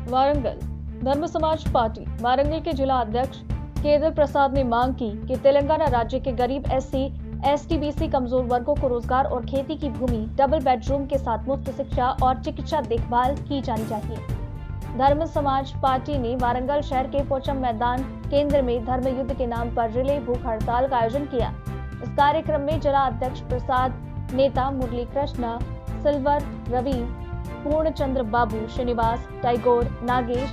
वारंगल धर्म समाज पार्टी वारंगल के जिला अध्यक्ष केदार प्रसाद ने मांग की कि तेलंगाना राज्य के गरीब एससी, एसटी, बीसी कमजोर वर्गों को रोजगार और खेती की भूमि, डबल बेडरूम के साथ मुफ्त शिक्षा और चिकित्सा देखभाल की जानी चाहिए। धर्म समाज पार्टी ने वारंगल शहर के पोचम मैदान केंद्र में धर्म युद्ध के नाम पर रिले भूख हड़ताल का आयोजन किया। इस कार्यक्रम में जिला अध्यक्ष प्रसाद, नेता मुरली कृष्ण, सिल्वर, रवि, पूर्णचंद्र बाबू, श्रीनिवास, टाइगोर, नागेश,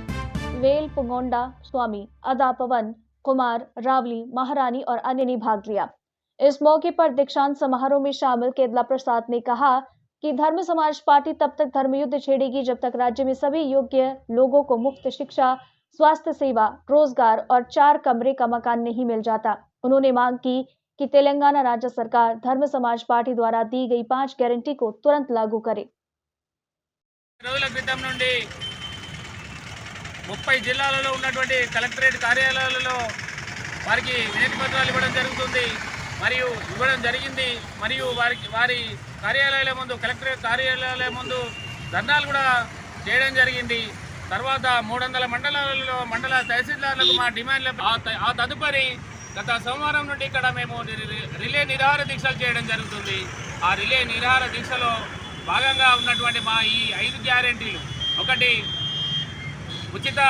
वेल पुंगोंडा, स्वामी, अदा, पवन कुमार, रावली, महारानी और अन्य ने भाग लिया। इस मौके पर दीक्षांत समारोह में शामिल केदार प्रसाद ने कहा कि धर्म समाज पार्टी तब तक धर्म युद्ध छेड़ेगी जब तक राज्य में सभी योग्य लोगों को मुफ्त शिक्षा, स्वास्थ्य सेवा, रोजगार और 4 कमरे का मकान नहीं मिल जाता। उन्होंने मांग की कि तेलंगाना राज्य सरकार धर्म समाज पार्टी द्वारा दी गई 5 गारंटी को तुरंत लागू करे। 30 జిల్లాలలో ఉన్నటువంటి కలెక్టరేట్ కార్యాలయాలలో వారికి వినతి పత్రాలు ఇవ్వడం జరుగుతుంది మరియు ఇవ్వడం జరిగింది మరియు వారి కార్యాలయాల ముందు కలెక్టరేట్ కార్యాలయాల ముందు ధర్నాలు కూడా చేయడం జరిగింది। తర్వాత 300 మండలాలలో మండల తహసీల్దార్లకు మా డిమాండ్ల ఆ తదుపరి గత సోమవారం నుండి ఇక్కడ మేము రిలే నిరాహార దీక్షలు చేయడం జరుగుతుంది। ఆ రిలే నిరాహార దీక్షలో భాగంగా ఉన్నటువంటి మా ఈ 5 గ్యారెంటీలు, ఒకటి ఉచిత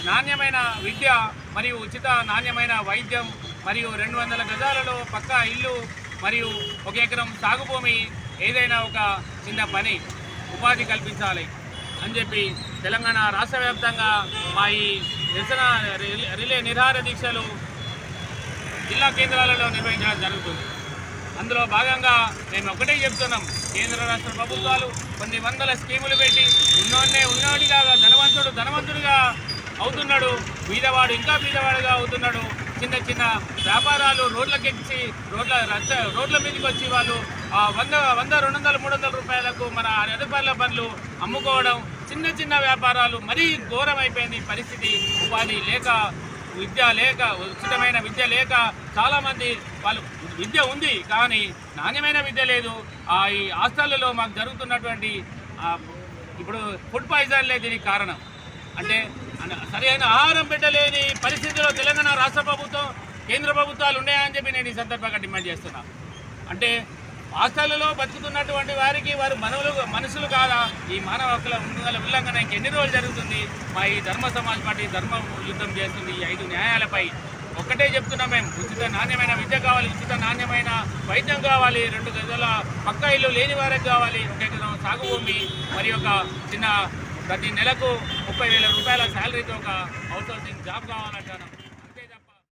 నాణ్యమైన విద్య మరియు ఉచిత నాణ్యమైన వైద్యం మరియు 200 గజాలలో పక్కా ఇల్లు మరియు 1 ఎకరం సాగు భూమి, ఏదైనా ఒక చిన్న పని ఉపాధి కల్పించాలి అని చెప్పి తెలంగాణ రాష్ట్ర వ్యాప్తంగా మా ఈ నిరసన రిలే నిరాహార దీక్షలు జిల్లా కేంద్రాలలో నిర్వహించడం జరుగుతుంది। అందులో భాగంగా మేము ఒకటే చెప్తున్నాం, కేంద్ర రాష్ట్ర ప్రభుత్వాలు కొన్ని వందల స్కీములు పెట్టి ఉన్నోడిగా ధనవంతుడిగా అవుతున్నాడు, బీదవాడు ఇంకా బీదవాడుగా అవుతున్నాడు। చిన్న చిన్న వ్యాపారాలు రోడ్లకెచ్చి రోడ్ల మీదకి వచ్చి వాళ్ళు 100, 200, 300 రూపాయలకు మన ఎదుపర్ల పనులు అమ్ముకోవడం, చిన్న వ్యాపారాలు మరీ ఘోరమైపోయింది పరిస్థితి। ఉపాధి లేక, విద్య లేక, ఉచితమైన విద్య లేక చాలామంది వాళ్ళు విద్య ఉంది కానీ నాణ్యమైన విద్య లేదు। ఈ హాస్టళ్లలో మాకు జరుగుతున్నటువంటి ఇప్పుడు ఫుడ్ పాయిజన్లే దీనికి కారణం। అంటే సరైన ఆహారం పెట్టలేని పరిస్థితిలో తెలంగాణ రాష్ట్ర ప్రభుత్వం, కేంద్ర ప్రభుత్వాలు ఉన్నాయని చెప్పి నేను ఈ సందర్భంగా డిమాండ్ చేస్తున్నా। అంటే హాస్టళ్లలో బతుకుతున్నటువంటి వారికి వారు మనుషులు కాదా? ఈ మానవ హక్కుల ఉల్లంఘన ఇంకెన్ని రోజులు జరుగుతుంది? మా ఈ ధర్మ సమాజ్ పార్టీ ధర్మ యుద్ధం చేస్తుంది ఈ 5 న్యాయాలపై। ఒక్కటే చెప్తున్నాం మేము, ఉచిత నాణ్యమైన విద్య కావాలి, ఉచిత నాణ్యమైన వైద్యం కావాలి, 2 గజాల పక్కా ఇల్లు లేని వారికి కావాలి, 1 ఎకరం సాగు భూమి మరియు ఒక చిన్న ప్రతి నెలకు 30,000 రూపాయల శాలరీతో ఒక అవుట్సోర్సింగ్ జాబ్ కావాలంటాను।